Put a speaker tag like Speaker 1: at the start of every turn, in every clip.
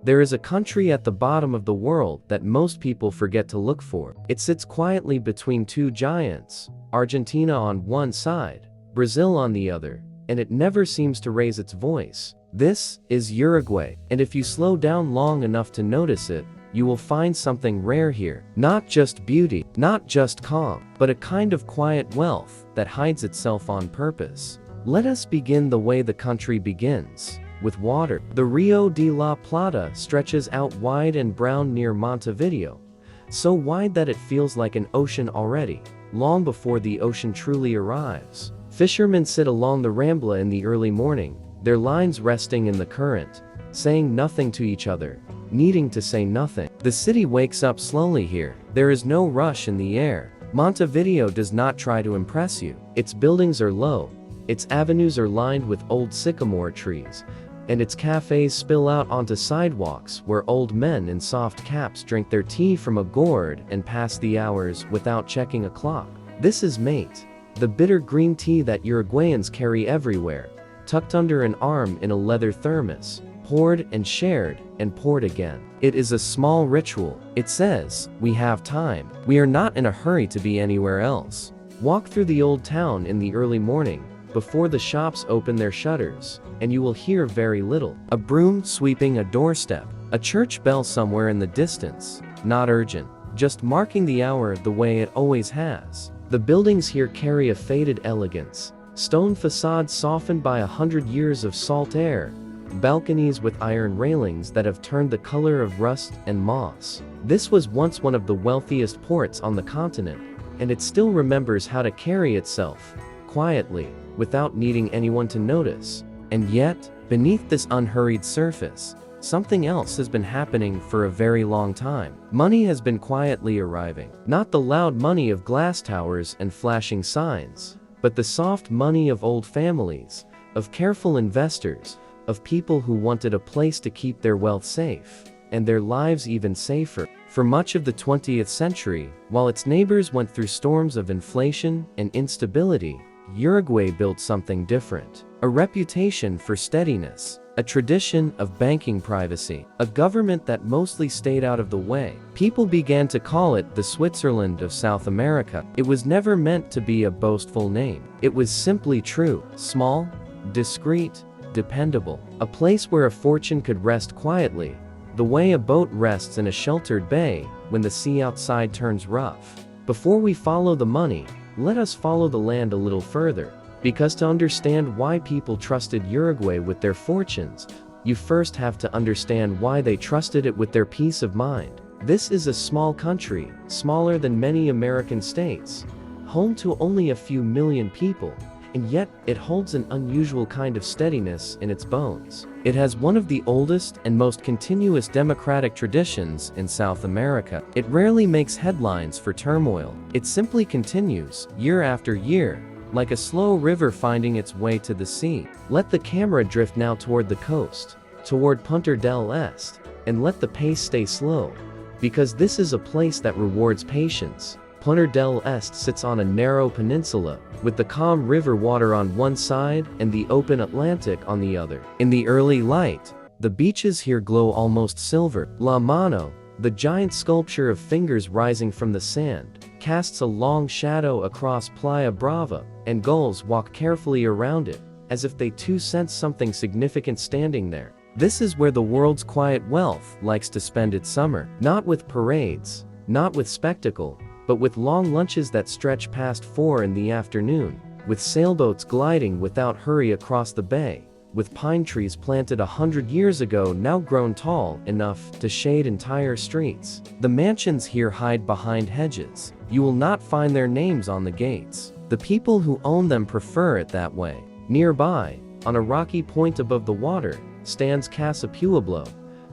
Speaker 1: There is a country at the bottom of the world that most people forget to look for. It sits quietly between two giants, Argentina on one side, Brazil on the other, and it never seems to raise its voice. This is Uruguay, and if you slow down long enough to notice it, you will find something rare here. Not just beauty, not just calm, but a kind of quiet wealth that hides itself on purpose. Let us begin the way the country begins, with water. The Rio de la Plata stretches out wide and brown near Montevideo, so wide that it feels like an ocean already, long before the ocean truly arrives. Fishermen sit along the Rambla in the early morning, their lines resting in the current, saying nothing to each other, needing to say nothing. The city wakes up slowly here. There is no rush in the air. Montevideo does not try to impress you. Its buildings are low, its avenues are lined with old sycamore trees, and its cafes spill out onto sidewalks where old men in soft caps drink their tea from a gourd and pass the hours without checking a clock. This is mate, the bitter green tea that Uruguayans carry everywhere, tucked under an arm in a leather thermos, poured and shared and poured again. It is a small ritual. It says, we have time. We are not in a hurry to be anywhere else. Walk through the old town in the early morning, before the shops open their shutters, and you will hear very little. A broom sweeping a doorstep, a church bell somewhere in the distance, not urgent, just marking the hour the way it always has. The buildings here carry a faded elegance, stone facades softened by 100 years of salt air, balconies with iron railings that have turned the color of rust and moss. This was once one of the wealthiest ports on the continent, and it still remembers how to carry itself, quietly, without needing anyone to notice. And yet, beneath this unhurried surface, something else has been happening for a very long time. Money has been quietly arriving. Not the loud money of glass towers and flashing signs, but the soft money of old families, of careful investors, of people who wanted a place to keep their wealth safe, and their lives even safer. For much of the 20th century, while its neighbors went through storms of inflation and instability, Uruguay built something different. A reputation for steadiness, a tradition of banking privacy, a government that mostly stayed out of the way. People began to call it the Switzerland of South America. It was never meant to be a boastful name. It was simply true, small, discreet, dependable. A place where a fortune could rest quietly, the way a boat rests in a sheltered bay when the sea outside turns rough. Before we follow the money, let us follow the land a little further, because to understand why people trusted Uruguay with their fortunes, you first have to understand why they trusted it with their peace of mind. This is a small country, smaller than many American states, home to only a few million people, and yet it holds an unusual kind of steadiness in its bones. It has one of the oldest and most continuous democratic traditions in South America. It rarely makes headlines for turmoil. It simply continues, year after year, like a slow river finding its way to the sea. Let the camera drift now toward the coast, toward Punta del Este, and let the pace stay slow, because this is a place that rewards patience. Punta del Este sits on a narrow peninsula, with the calm river water on one side and the open Atlantic on the other. In the early light, the beaches here glow almost silver. La Mano, the giant sculpture of fingers rising from the sand, casts a long shadow across Playa Brava, and gulls walk carefully around it, as if they too sense something significant standing there. This is where the world's quiet wealth likes to spend its summer. Not with parades, not with spectacle, but with long lunches that stretch past 4 in the afternoon, with sailboats gliding without hurry across the bay, with pine trees planted 100 years ago now grown tall enough to shade entire streets. The mansions here hide behind hedges. You will not find their names on the gates. The people who own them prefer it that way. Nearby, on a rocky point above the water, stands Casa Pueblo,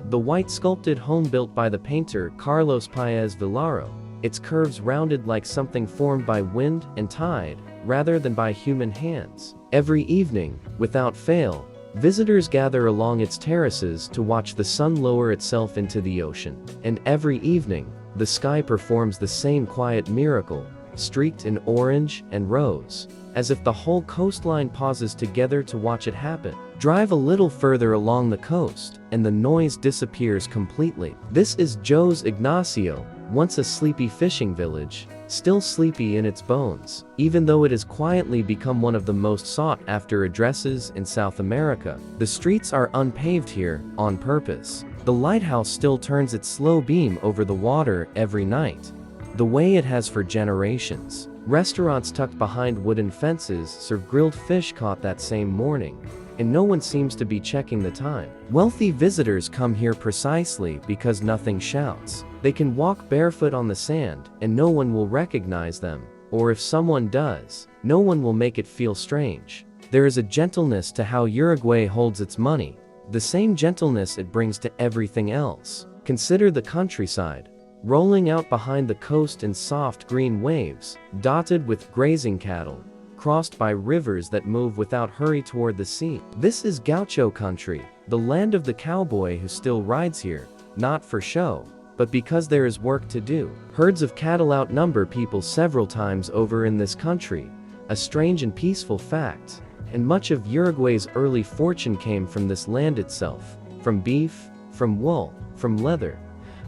Speaker 1: the white sculpted home built by the painter Carlos Paez Villaro, its curves rounded like something formed by wind and tide, rather than by human hands. Every evening, without fail, visitors gather along its terraces to watch the sun lower itself into the ocean. And every evening, the sky performs the same quiet miracle, streaked in orange and rose, as if the whole coastline pauses together to watch it happen. Drive a little further along the coast, and the noise disappears completely. This is Jose Ignacio, once a sleepy fishing village, still sleepy in its bones, even though it has quietly become one of the most sought-after addresses in South America. The streets are unpaved here, on purpose. The lighthouse still turns its slow beam over the water every night, the way it has for generations. Restaurants tucked behind wooden fences serve grilled fish caught that same morning, and no one seems to be checking the time. Wealthy visitors come here precisely because nothing shouts. They can walk barefoot on the sand, and no one will recognize them, or if someone does, no one will make it feel strange. There is a gentleness to how Uruguay holds its money, the same gentleness it brings to everything else. Consider the countryside, rolling out behind the coast in soft green waves, dotted with grazing cattle, crossed by rivers that move without hurry toward the sea. This is Gaucho country, the land of the cowboy who still rides here, not for show, but because there is work to do. Herds of cattle outnumber people several times over in this country, a strange and peaceful fact, and much of Uruguay's early fortune came from this land itself, from beef, from wool, from leather,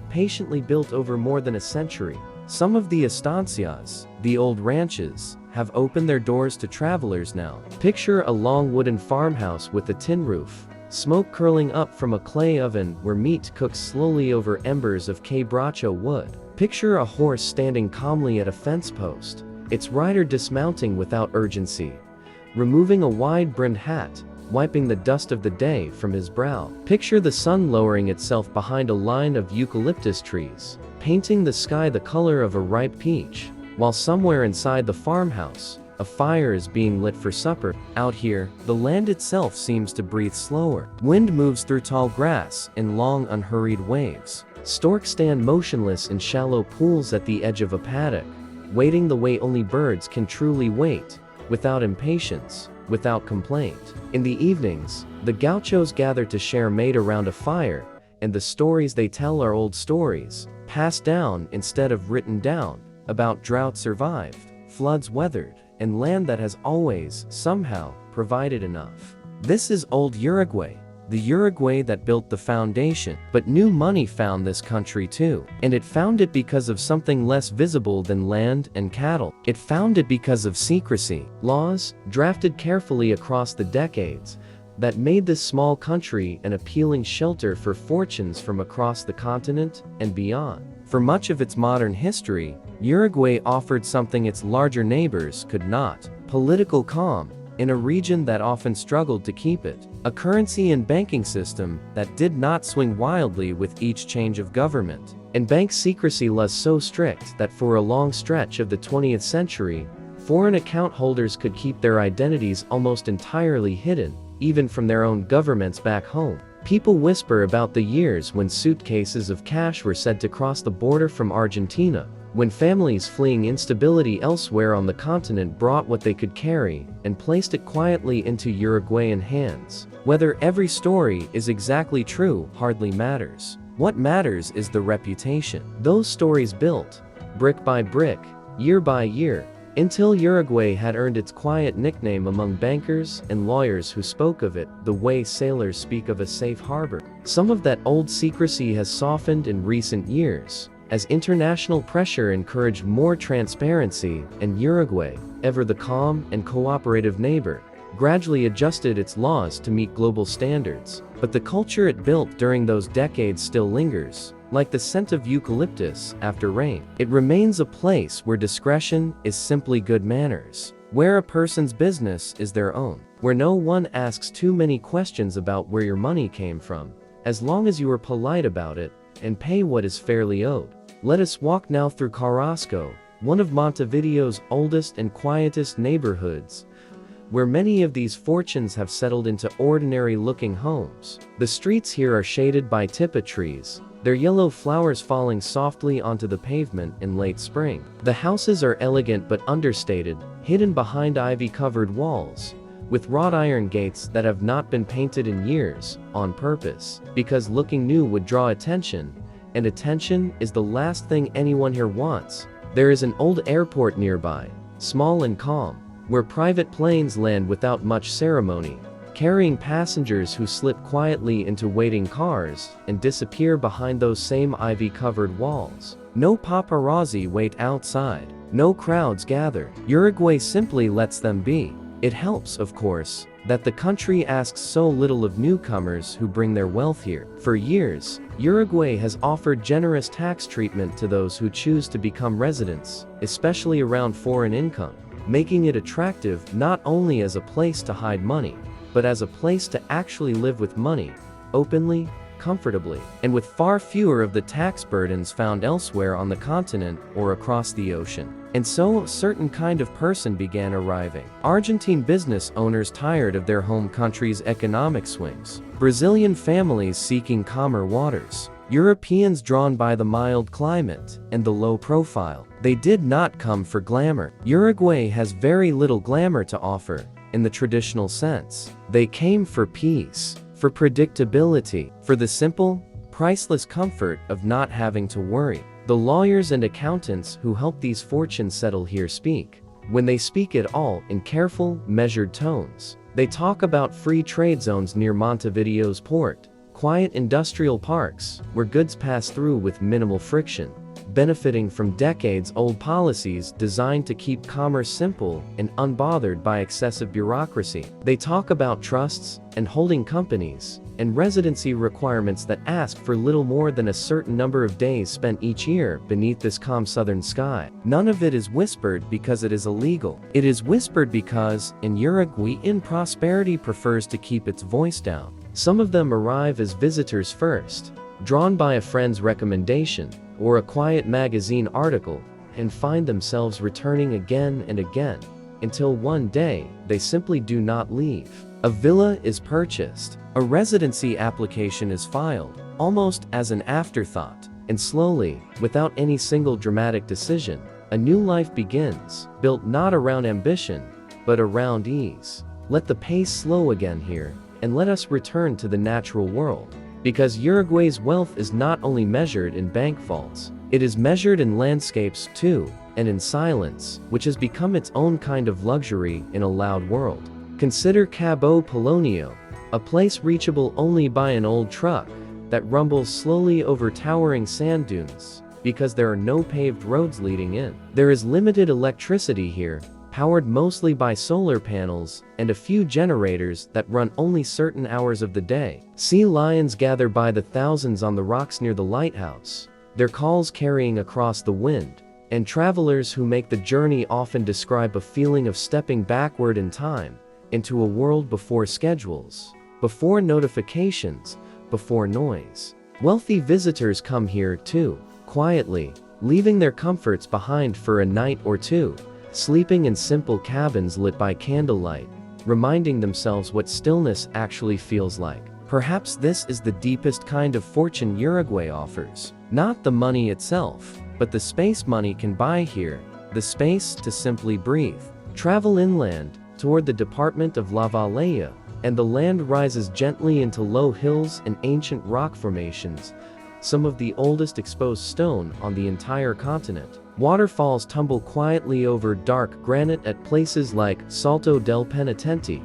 Speaker 1: patiently built over more than a century. Some of the estancias, the old ranches, have opened their doors to travelers now. Picture a long wooden farmhouse with a tin roof, smoke curling up from a clay oven where meat cooks slowly over embers of quebracho wood. Picture a horse standing calmly at a fence post, its rider dismounting without urgency, removing a wide-brimmed hat, wiping the dust of the day from his brow. Picture the sun lowering itself behind a line of eucalyptus trees, painting the sky the color of a ripe peach, while somewhere inside the farmhouse, a fire is being lit for supper. Out here, the land itself seems to breathe slower. Wind moves through tall grass in long unhurried waves. Storks stand motionless in shallow pools at the edge of a paddock, waiting the way only birds can truly wait, without impatience, without complaint. In the evenings, the gauchos gather to share mate around a fire, and the stories they tell are old stories, passed down instead of written down, about drought survived, floods weathered, and land that has always, somehow, provided enough. This is old Uruguay, the Uruguay that built the foundation. But new money found this country too. And it found it because of something less visible than land and cattle. It found it because of secrecy, laws, drafted carefully across the decades, that made this small country an appealing shelter for fortunes from across the continent and beyond. For much of its modern history, Uruguay offered something its larger neighbors could not: political calm, in a region that often struggled to keep it, a currency and banking system that did not swing wildly with each change of government, and bank secrecy was so strict that for a long stretch of the 20th century, foreign account holders could keep their identities almost entirely hidden, even from their own governments back home. People whisper about the years when suitcases of cash were said to cross the border from Argentina, when families fleeing instability elsewhere on the continent brought what they could carry and placed it quietly into Uruguayan hands. Whether every story is exactly true hardly matters. What matters is the reputation those stories built, brick by brick, year by year, until Uruguay had earned its quiet nickname among bankers and lawyers who spoke of it the way sailors speak of a safe harbor. Some of that old secrecy has softened in recent years, as international pressure encouraged more transparency, and Uruguay, ever the calm and cooperative neighbor, gradually adjusted its laws to meet global standards. But the culture it built during those decades still lingers, like the scent of eucalyptus after rain. It remains a place where discretion is simply good manners, where a person's business is their own, where no one asks too many questions about where your money came from, as long as you are polite about it and pay what is fairly owed. Let us walk now through Carrasco, one of Montevideo's oldest and quietest neighborhoods, where many of these fortunes have settled into ordinary-looking homes. The streets here are shaded by tipa trees, their yellow flowers falling softly onto the pavement in late spring. The houses are elegant but understated, hidden behind ivy-covered walls, with wrought iron gates that have not been painted in years, on purpose, because looking new would draw attention, and attention is the last thing anyone here wants. There is an old airport nearby, small and calm, where private planes land without much ceremony, carrying passengers who slip quietly into waiting cars and disappear behind those same ivy-covered walls. No paparazzi wait outside. No crowds gather. Uruguay simply lets them be. It helps, of course, that the country asks so little of newcomers who bring their wealth here. For years, Uruguay has offered generous tax treatment to those who choose to become residents, especially around foreign income, making it attractive not only as a place to hide money, but as a place to actually live with money, openly, comfortably, and with far fewer of the tax burdens found elsewhere on the continent or across the ocean. And so a certain kind of person began arriving. Argentine business owners tired of their home country's economic swings. Brazilian families seeking calmer waters. Europeans drawn by the mild climate and the low profile. They did not come for glamour. Uruguay has very little glamour to offer, in the traditional sense. They came for peace, for predictability, for the simple, priceless comfort of not having to worry. The lawyers and accountants who help these fortunes settle here speak, when they speak at all, in careful, measured tones. They talk about free trade zones near Montevideo's port, quiet industrial parks, where goods pass through with minimal friction, benefiting from decades-old policies designed to keep commerce simple and unbothered by excessive bureaucracy. They talk about trusts and holding companies and residency requirements that ask for little more than a certain number of days spent each year beneath this calm southern sky. None of it is whispered because it is illegal. It is whispered because, in Uruguay, prosperity prefers to keep its voice down. Some of them arrive as visitors first, drawn by a friend's recommendation or a quiet magazine article, and find themselves returning again and again, until one day, they simply do not leave. A villa is purchased. A residency application is filed, almost as an afterthought, and slowly, without any single dramatic decision, a new life begins, built not around ambition, but around ease. Let the pace slow again here, and let us return to the natural world. Because Uruguay's wealth is not only measured in bank vaults, it is measured in landscapes too, and in silence, which has become its own kind of luxury in a loud world. Consider Cabo Polonio, a place reachable only by an old truck that rumbles slowly over towering sand dunes, because there are no paved roads leading in. There is limited electricity here, powered mostly by solar panels and a few generators that run only certain hours of the day. Sea lions gather by the thousands on the rocks near the lighthouse, their calls carrying across the wind, and travelers who make the journey often describe a feeling of stepping backward in time, into a world before schedules, before notifications, before noise. Wealthy visitors come here too, quietly, leaving their comforts behind for a night or two, sleeping in simple cabins lit by candlelight, reminding themselves what stillness actually feels like. Perhaps this is the deepest kind of fortune Uruguay offers. Not the money itself, but the space money can buy here, the space to simply breathe. Travel inland, toward the department of La Valleja, and the land rises gently into low hills and ancient rock formations, some of the oldest exposed stone on the entire continent. Waterfalls tumble quietly over dark granite at places like Salto del Penitente,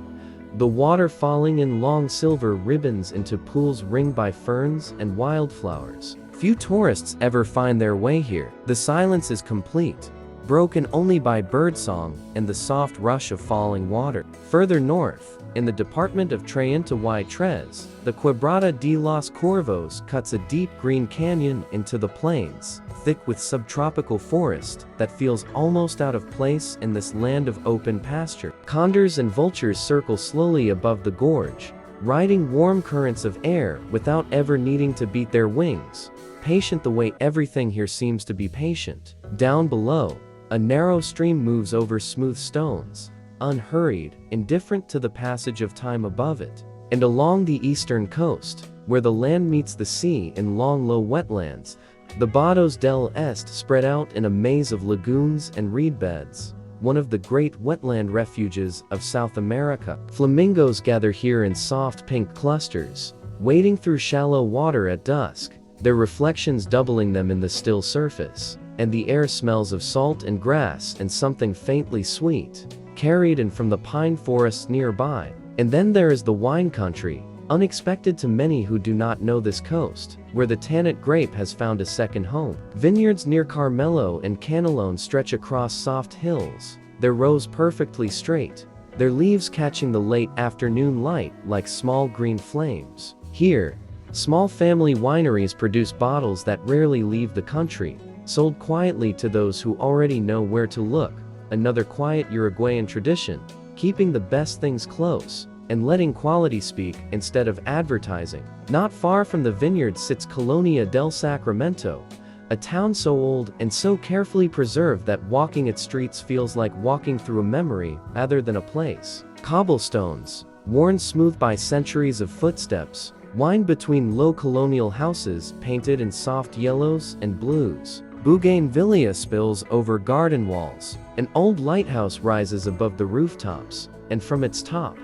Speaker 1: the water falling in long silver ribbons into pools ringed by ferns and wildflowers. Few tourists ever find their way here. The silence is complete, broken only by birdsong and the soft rush of falling water. Further north, in the department of Treinta y Tres, the Quebrada de los Corvos cuts a deep green canyon into the plains, thick with subtropical forest that feels almost out of place in this land of open pasture. Condors and vultures circle slowly above the gorge, riding warm currents of air without ever needing to beat their wings, patient the way everything here seems to be patient. Down below, a narrow stream moves over smooth stones, unhurried, indifferent to the passage of time above it. And along the eastern coast, where the land meets the sea in long low wetlands, the Bados del Este spread out in a maze of lagoons and reed beds, one of the great wetland refuges of South America. Flamingos gather here in soft pink clusters, wading through shallow water at dusk, their reflections doubling them in the still surface, and the air smells of salt and grass and something faintly sweet, carried in from the pine forests nearby. And then there is the wine country, unexpected to many who do not know this coast, where the Tanat grape has found a second home. Vineyards near Carmelo and Canelone stretch across soft hills, their rows perfectly straight, their leaves catching the late afternoon light like small green flames. Here, small family wineries produce bottles that rarely leave the country, sold quietly to those who already know where to look. Another quiet Uruguayan tradition, keeping the best things close and letting quality speak instead of advertising. Not far from the vineyard sits Colonia del Sacramento, a town so old and so carefully preserved that walking its streets feels like walking through a memory rather than a place. Cobblestones, worn smooth by centuries of footsteps, wind between low colonial houses painted in soft yellows and blues. Bougainvillea spills over garden walls. An old lighthouse rises above the rooftops, and from its top,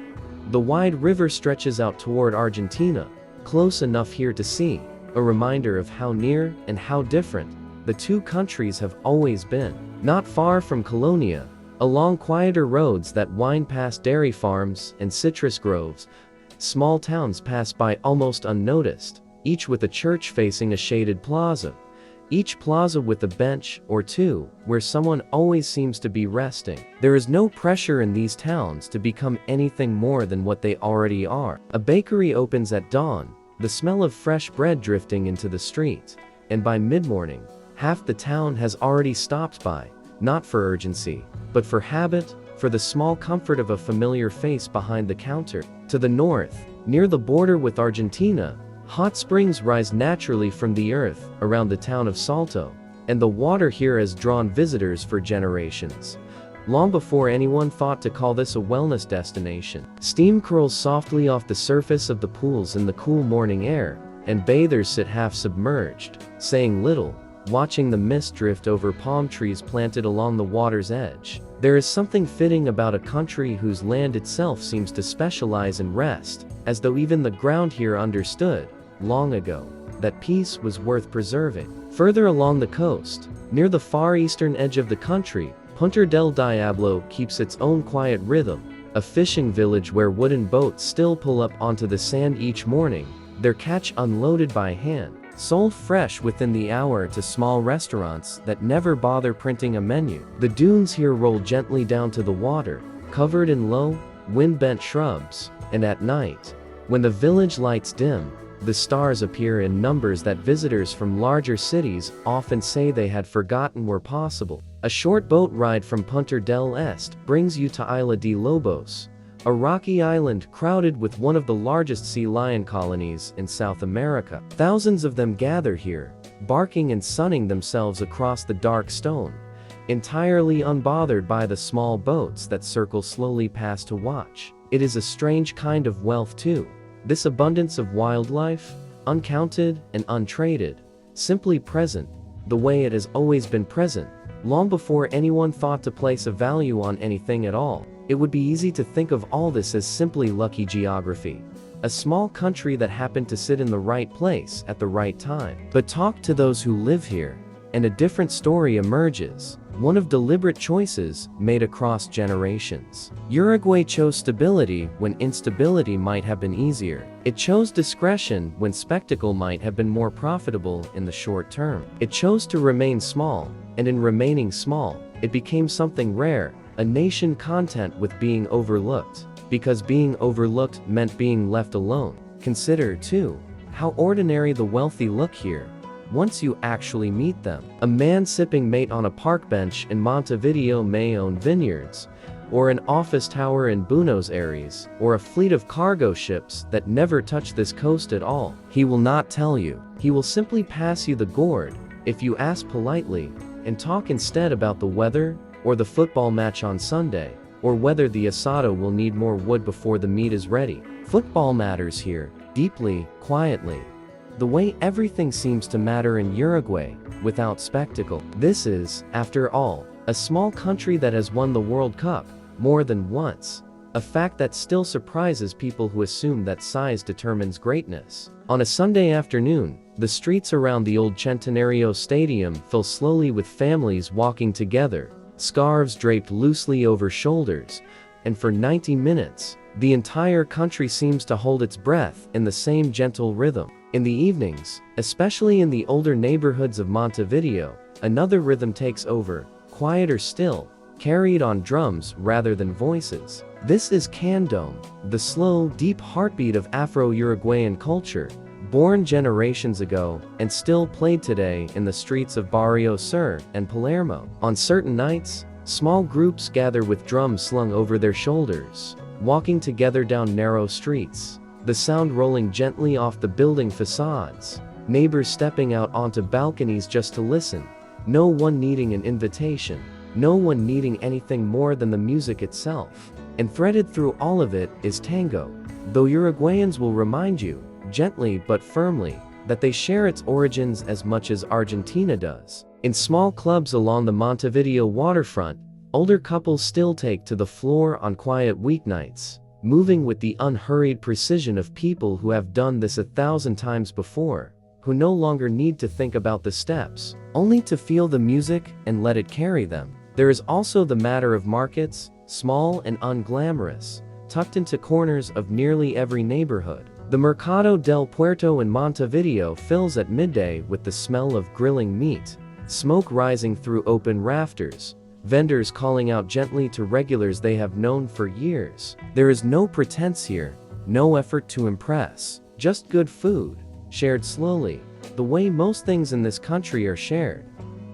Speaker 1: the wide river stretches out toward Argentina, close enough here to see, a reminder of how near and how different the two countries have always been. Not far from Colonia, along quieter roads that wind past dairy farms and citrus groves, small towns pass by almost unnoticed, each with a church facing a shaded plaza. Each plaza with a bench or two where someone always seems to be resting. There is no pressure in these towns to become anything more than what they already are. A bakery opens at dawn, the smell of fresh bread drifting into the street, and by mid-morning, half the town has already stopped by, not for urgency, but for habit, for the small comfort of a familiar face behind the counter. To the north, near the border with Argentina, hot springs rise naturally from the earth around the town of Salto, and the water here has drawn visitors for generations. Long before anyone thought to call this a wellness destination. Steam curls softly off the surface of the pools in the cool morning air, and bathers sit half submerged, saying little, watching the mist drift over palm trees planted along the water's edge. There is something fitting about a country whose land itself seems to specialize in rest, as though even the ground here understood, long ago, that peace was worth preserving. Further along the coast, near the far eastern edge of the country, Punta del Diablo keeps its own quiet rhythm, a fishing village where wooden boats still pull up onto the sand each morning, their catch unloaded by hand, sold fresh within the hour to small restaurants that never bother printing a menu. The dunes here roll gently down to the water, covered in low, wind-bent shrubs, and at night, when the village lights dim, the stars appear in numbers that visitors from larger cities often say they had forgotten were possible. A short boat ride from Punta del Este brings you to Isla de Lobos, a rocky island crowded with one of the largest sea lion colonies in South America. Thousands of them gather here, barking and sunning themselves across the dark stone, entirely unbothered by the small boats that circle slowly past to watch. It is a strange kind of wealth too. This abundance of wildlife, uncounted and untraded, simply present, the way it has always been present, long before anyone thought to place a value on anything at all. It would be easy to think of all this as simply lucky geography, a small country that happened to sit in the right place at the right time. But talk to those who live here, and a different story emerges, one of deliberate choices made across generations. Uruguay chose stability when instability might have been easier. It chose discretion when spectacle might have been more profitable in the short term. It chose to remain small, and in remaining small, it became something rare, a nation content with being overlooked, because being overlooked meant being left alone. Consider, too, how ordinary the wealthy look here, once you actually meet them. A man sipping mate on a park bench in Montevideo may own vineyards, or an office tower in Buenos Aires, or a fleet of cargo ships that never touch this coast at all. He will not tell you. He will simply pass you the gourd, if you ask politely, and talk instead about the weather, or the football match on Sunday, or whether the asado will need more wood before the meat is ready. Football matters here, deeply, quietly. The way everything seems to matter in Uruguay, without spectacle. This is, after all, a small country that has won the World Cup, more than once. A fact that still surprises people who assume that size determines greatness. On a Sunday afternoon, the streets around the old Centenario Stadium fill slowly with families walking together, scarves draped loosely over shoulders, and for 90 minutes, the entire country seems to hold its breath in the same gentle rhythm. In the evenings, especially in the older neighborhoods of Montevideo, another rhythm takes over, quieter still, carried on drums rather than voices. This is candombe, the slow, deep heartbeat of Afro-Uruguayan culture, born generations ago and still played today in the streets of Barrio Sur and Palermo. On certain nights, small groups gather with drums slung over their shoulders, walking together down narrow streets, the sound rolling gently off the building facades, neighbors stepping out onto balconies just to listen, no one needing an invitation, no one needing anything more than the music itself. And threaded through all of it is tango, though Uruguayans will remind you, gently but firmly, that they share its origins as much as Argentina does. In small clubs along the Montevideo waterfront, older couples still take to the floor on quiet weeknights, moving with the unhurried precision of people who have done this 1,000 times before, who no longer need to think about the steps, only to feel the music and let it carry them. There is also the matter of markets, small and unglamorous, tucked into corners of nearly every neighborhood. The Mercado del Puerto in Montevideo fills at midday with the smell of grilling meat, smoke rising through open rafters, vendors calling out gently to regulars they have known for years. There is no pretense here, no effort to impress, just good food, shared slowly, the way most things in this country are shared,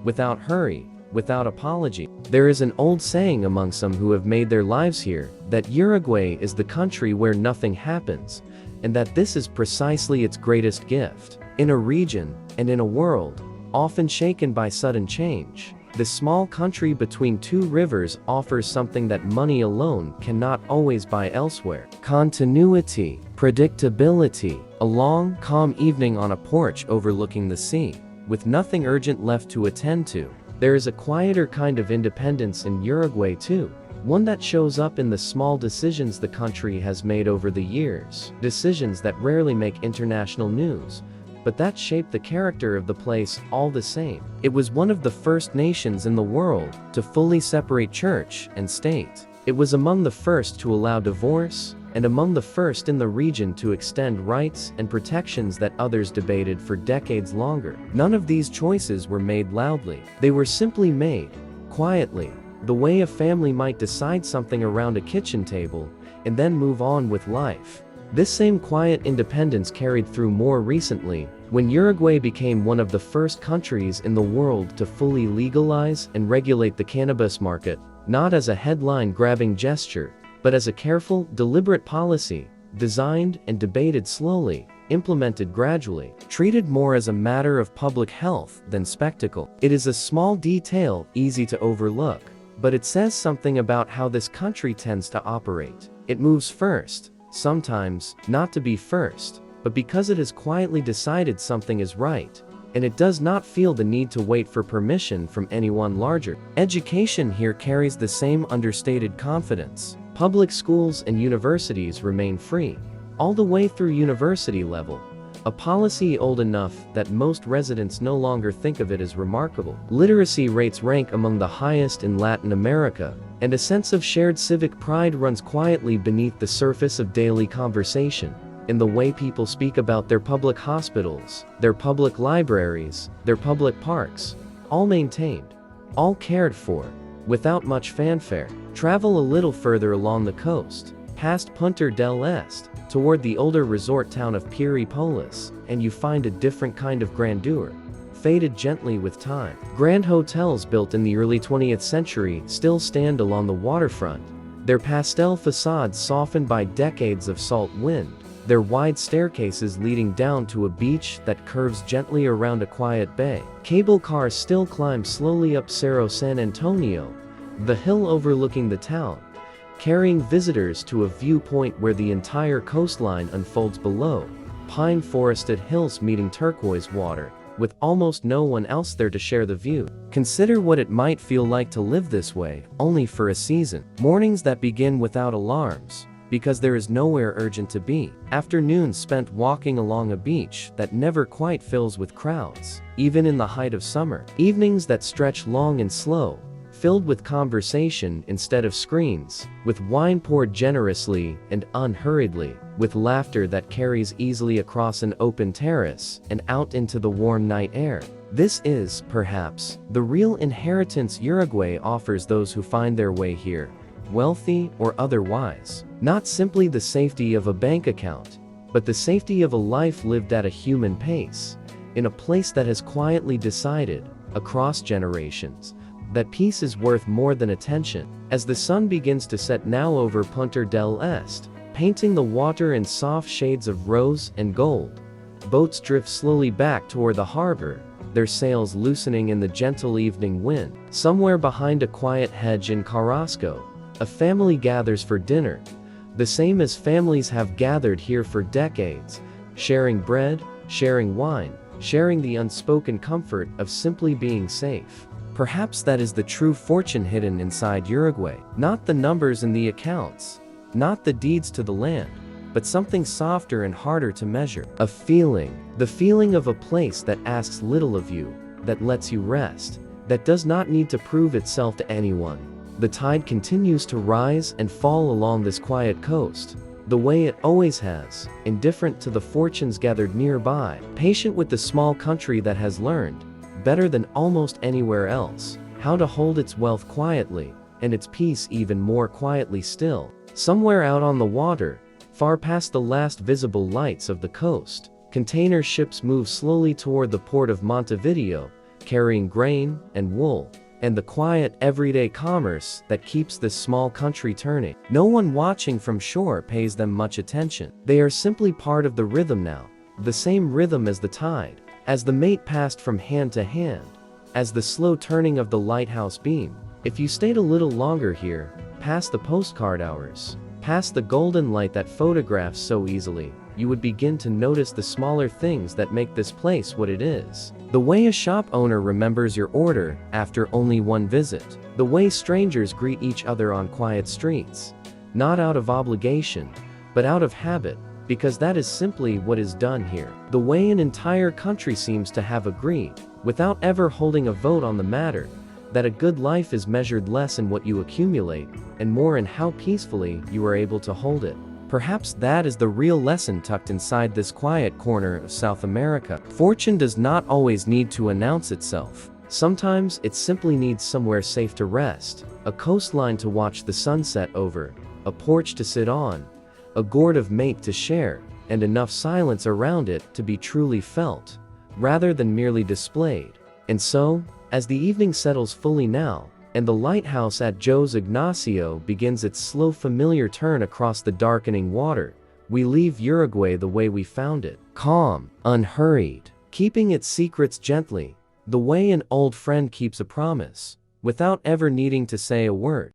Speaker 1: without hurry, without apology. There is an old saying among some who have made their lives here, that Uruguay is the country where nothing happens, and that this is precisely its greatest gift. In a region, and in a world, often shaken by sudden change, this small country between two rivers offers something that money alone cannot always buy elsewhere. Continuity, predictability, a long, calm evening on a porch overlooking the sea, with nothing urgent left to attend to. There is a quieter kind of independence in Uruguay too, one that shows up in the small decisions the country has made over the years, decisions that rarely make international news, but that shape the character of the place all the same. It was one of the first nations in the world to fully separate church and state. It was among the first to allow divorce, and among the first in the region to extend rights and protections that others debated for decades longer. None of these choices were made loudly. They were simply made, quietly, the way a family might decide something around a kitchen table, and then move on with life. This same quiet independence carried through more recently, when Uruguay became one of the first countries in the world to fully legalize and regulate the cannabis market, not as a headline-grabbing gesture, but as a careful, deliberate policy, designed and debated slowly, implemented gradually, treated more as a matter of public health than spectacle. It is a small detail, easy to overlook, but it says something about how this country tends to operate. It moves first, sometimes, not to be first, but because it has quietly decided something is right, and it does not feel the need to wait for permission from anyone larger. Education here carries the same understated confidence. Public schools and universities remain free, all the way through university level, a policy old enough that most residents no longer think of it as remarkable. Literacy rates rank among the highest in Latin America, and a sense of shared civic pride runs quietly beneath the surface of daily conversation, in the way people speak about their public hospitals, their public libraries, their public parks, all maintained, all cared for, without much fanfare. Travel a little further along the coast, past Punta del Este, toward the older resort town of Piripolis, and you find a different kind of grandeur, faded gently with time. Grand hotels built in the early 20th century still stand along the waterfront, their pastel facades softened by decades of salt wind, their wide staircases leading down to a beach that curves gently around a quiet bay. Cable cars still climb slowly up Cerro San Antonio, the hill overlooking the town, carrying visitors to a viewpoint where the entire coastline unfolds below, pine-forested hills meeting turquoise water, with almost no one else there to share the view. Consider what it might feel like to live this way, only for a season. Mornings that begin without alarms, because there is nowhere urgent to be. Afternoons spent walking along a beach that never quite fills with crowds, even in the height of summer. Evenings that stretch long and slow, filled with conversation instead of screens, with wine poured generously and unhurriedly, with laughter that carries easily across an open terrace and out into the warm night air. This is, perhaps, the real inheritance Uruguay offers those who find their way here, wealthy or otherwise. Not simply the safety of a bank account, but the safety of a life lived at a human pace, in a place that has quietly decided, across generations, that peace is worth more than attention. As the sun begins to set now over Punta del Este, painting the water in soft shades of rose and gold, boats drift slowly back toward the harbor, their sails loosening in the gentle evening wind. Somewhere behind a quiet hedge in Carrasco, a family gathers for dinner, the same as families have gathered here for decades, sharing bread, sharing wine, sharing the unspoken comfort of simply being safe. Perhaps that is the true fortune hidden inside Uruguay. Not the numbers in the accounts, not the deeds to the land, but something softer and harder to measure. A feeling, the feeling of a place that asks little of you, that lets you rest, that does not need to prove itself to anyone. The tide continues to rise and fall along this quiet coast, the way it always has, indifferent to the fortunes gathered nearby, patient with the small country that has learned, better than almost anywhere else, how to hold its wealth quietly, and its peace even more quietly still. Somewhere out on the water, far past the last visible lights of the coast, container ships move slowly toward the port of Montevideo, carrying grain and wool, and the quiet everyday commerce that keeps this small country turning. No one watching from shore pays them much attention. They are simply part of the rhythm now, the same rhythm as the tide, as the mate passed from hand to hand, as the slow turning of the lighthouse beam. If you stayed a little longer here, past the postcard hours, past the golden light that photographs so easily, you would begin to notice the smaller things that make this place what it is. The way a shop owner remembers your order after only one visit. The way strangers greet each other on quiet streets. Not out of obligation, but out of habit, because that is simply what is done here. The way an entire country seems to have agreed, without ever holding a vote on the matter, that a good life is measured less in what you accumulate, and more in how peacefully you are able to hold it. Perhaps that is the real lesson tucked inside this quiet corner of South America. Fortune does not always need to announce itself. Sometimes it simply needs somewhere safe to rest, a coastline to watch the sunset over, a porch to sit on, a gourd of mate to share, and enough silence around it to be truly felt, rather than merely displayed. And so, as the evening settles fully now, and the lighthouse at Jose Ignacio begins its slow familiar turn across the darkening water, we leave Uruguay the way we found it, calm, unhurried, keeping its secrets gently, the way an old friend keeps a promise, without ever needing to say a word.